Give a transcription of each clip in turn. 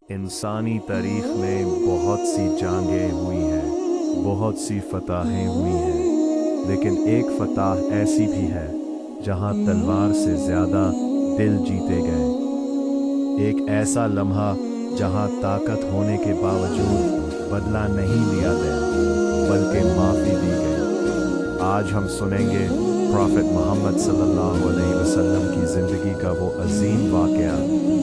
इंसानी तारीख में बहुत सी जंगें हुई हैं, बहुत सी फतहें हुई हैं, लेकिन एक फतह ऐसी भी है जहां तलवार से ज़्यादा दिल जीते गए। एक ऐसा लम्हा जहां ताकत होने के बावजूद बदला नहीं लिया गया बल्कि माफ़ी दी गई। आज हम सुनेंगे प्रॉफेट मोहम्मद सल्लल्लाहु अलैहि वसल्लम की ज़िंदगी का वो अजीम वाक़या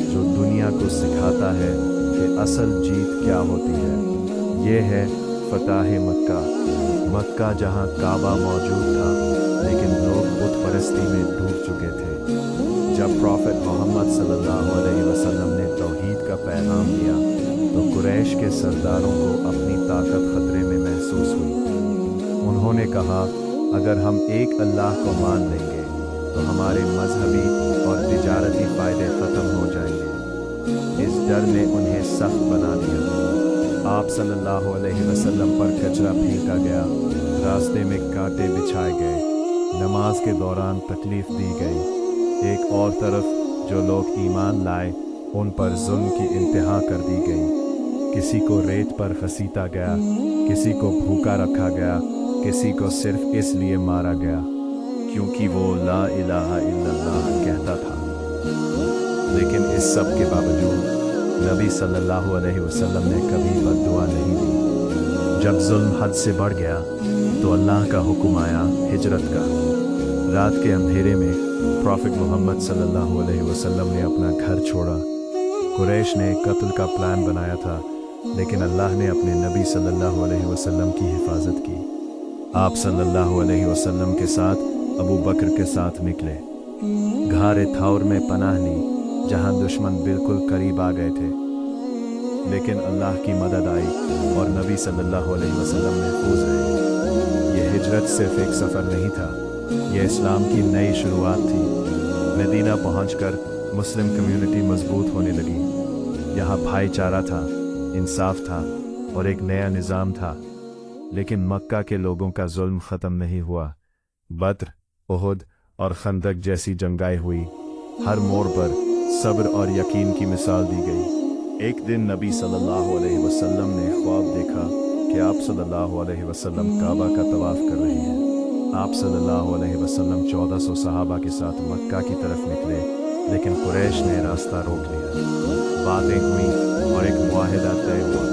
जो दुनिया को सिखाता है कि असल जीत क्या होती है। ये है फतह मक्का। मक्का जहाँ काबा मौजूद था लेकिन लोग बुत परस्ती में डूब चुके थे। जब प्रॉफेट मोहम्मद सल्लल्लाहु अलैहि वसल्लम ने तौहीद का पैगाम दिया तो कुरैश के सरदारों को अपनी ताकत खतरे में महसूस हुई। उन्होंने कहा, अगर हम एक अल्लाह को मान लेंगे तो हमारे मजहबी और तिजारती फ़ायदे ख़त्म हो जाएंगे। इस डर ने उन्हें सख्त बना दिया। आप सल्लल्लाहु अलैहि वसल्लम पर कचरा फेंका गया, रास्ते में कांटे बिछाए गए, नमाज के दौरान तकलीफ़ दी गई। एक और तरफ जो लोग ईमान लाए उन पर जुल्म की इंतहा कर दी गई। किसी को रेत पर घसीटा गया, किसी को भूखा रखा गया, किसी को सिर्फ इसलिए मारा गया क्योंकि वो ला इलाहा इल्लल्लाह कहता था। लेकिन इस सब के बावजूद नबी सल्लल्लाहु अलैहि वसल्लम ने कभी बद्दुआ नहीं दी। जब जुल्म हद से बढ़ गया तो अल्लाह का हुक्म आया हिजरत का। रात के अंधेरे में प्रॉफेट मोहम्मद सल्लल्लाहु अलैहि वसल्लम ने अपना घर छोड़ा। कुरैश ने कत्ल का प्लान बनाया था लेकिन अल्लाह ने अपने नबी सल्लल्लाहु अलैहि वसल्लम की हिफाजत की। आप सल्लल्लाहु अलैहि वसल्लम के साथ अबू बकर के साथ निकले, घारे थौर में पनाह ली जहां दुश्मन बिल्कुल करीब आ गए थे। लेकिन अल्लाह की मदद आई और नबी सल्लल्लाहु अलैहि वसल्लम महफूज रहे। यह हिजरत सिर्फ एक सफ़र नहीं था, यह इस्लाम की नई शुरुआत थी। मदीना पहुंचकर मुस्लिम कम्युनिटी मजबूत होने लगी। यहाँ भाईचारा था, इंसाफ था और एक नया निज़ाम था। लेकिन मक्का के लोगों का जुल्म ख़त्म नहीं हुआ। बद्र, उहुद और खंदक जैसी जंगाएं हुई। हर मोड़ पर सब्र और यकीन की मिसाल दी गई। एक दिन नबी सल्लल्लाहु अलैहि वसल्लम ने ख्वाब देखा कि आप सल्लल्लाहु अलैहि वसल्लम काबा का तवाफ कर रहे हैं। आप सल्लल्लाहु अलैहि वसल्लम 1400 सहाबा के साथ मक्का की तरफ निकले, लेकिन कुरैश ने रास्ता रोक लिया। बातें हुई और एक मुआहिदा तय हुआ।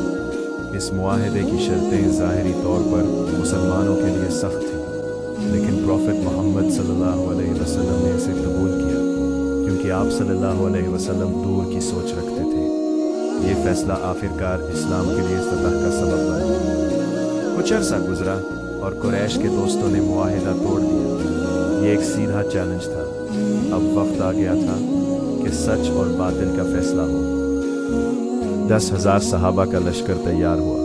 इस मुआहिदे की शर्तें ज़ाहिरी तौर पर मुसलमानों के लिए सख्त थीं, लेकिन प्रॉफेट मोहम्मद सल्लल्लाहु अलैहि वसल्लम ने इसे कबूल किया क्योंकि आप सल्लल्लाहु अलैहि वसल्लम दूर की सोच रखते थे। ये फैसला आखिरकार इस्लाम के लिए फतह का सबब बना। कुछ अरसा गुजरा और कुरैश के दोस्तों ने मुआहिदा तोड़ दिया। ये एक सीधा चैलेंज था। अब वक्त आ गया था कि सच और बातिल का फैसला हो। 10,000 सहाबा का लश्कर तैयार हुआ।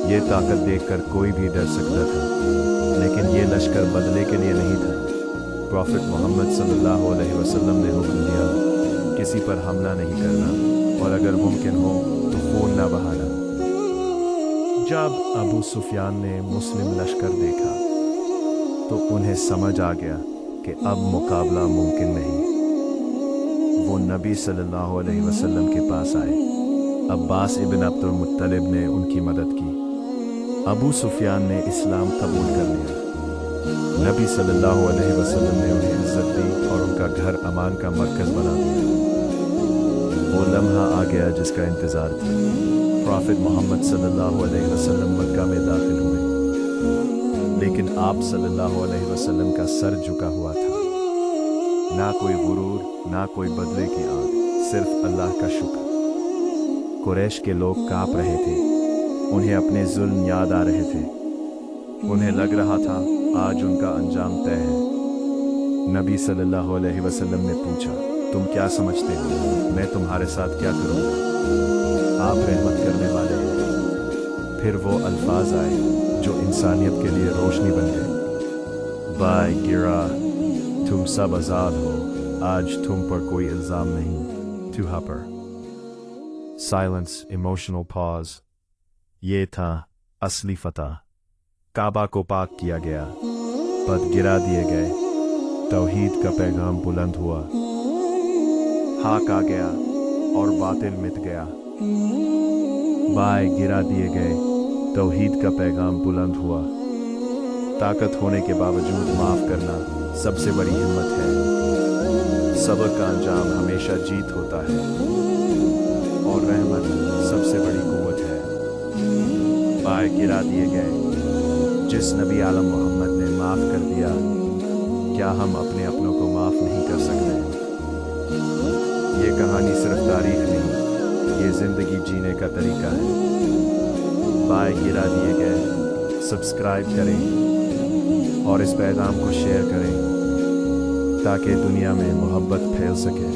ये ताकत देखकर कोई भी डर सकता था, लेकिन ये लश्कर बदले के लिए नहीं था। प्रॉफेट मोहम्मद सल्लल्लाहु अलैहि वसल्लम ने हुक्म दिया, किसी पर हमला नहीं करना और अगर मुमकिन हो तो खून ना बहाना। जब अबू सुफियान ने मुस्लिम लश्कर देखा तो उन्हें समझ आ गया कि अब मुकाबला मुमकिन नहीं। वो नबी सल्लल्लाहु अलैहि वसल्लम के पास आए। अब्बास इब्न अब्दुल मुत्तलिब ने उनकी मदद की। अबू सुफियान ने इस्लाम कबूल कर लिया। नबी सल्लल्लाहु अलैहि वसल्लम ने उन्हें इज्जत दी और उनका घर अमान का मरकज़ बना दिया। वो लम्हा आ गया जिसका इंतज़ार था। प्रॉफेट मोहम्मद सल्लल्लाहु अलैहि वसल्लम मक्का में दाखिल हुए, लेकिन आप सल्लल्लाहु अलैहि वसल्लम का सर झुका हुआ था। ना कोई गुरूर, ना कोई बदले की आग, सिर्फ अल्लाह का शुक्र। कुरैश के लोग कांप रहे थे, उन्हें अपने जुल्म याद आ रहे थे। उन्हें लग रहा था आज उनका अंजाम तय है। नबी सल्लल्लाहु अलैहि वसल्लम ने पूछा, तुम क्या समझते हो, मैं तुम्हारे साथ क्या करूँगा? आप रहमत करने वाले हैं। फिर वो अल्फाज आए जो इंसानियत के लिए रोशनी बन गए। बाय गिरा, तुम सब आज़ाद हो, आज तुम पर कोई इल्ज़ाम नहीं। तुहा पर साइलेंस, इमोशनल पॉज। ये था असली फतह। काबा को पाक किया गया, पद गिरा दिए गए, तौहीद का पैगाम बुलंद हुआ, हक आ गया और बातिल मिट गया। बाएं गिरा दिए गए। तौहीद का पैगाम बुलंद हुआ। ताकत होने के बावजूद माफ करना सबसे बड़ी हिम्मत है। सब्र का अंजाम हमेशा जीत होता है और रहमत सबसे बड़ी कुव्वत है। बाएं गिरा दिए गए। जिस नबी आलम मोहम्मद ने माफ कर दिया, क्या हम अपने अपनों को माफ नहीं कर सकते? ये कहानी सिर्फ तारीख नहीं, ये जिंदगी जीने का तरीका है। बाएं गिरा दिए गए। सब्सक्राइब करें और इस पैगाम को शेयर करें ताकि दुनिया में मोहब्बत फैल सके।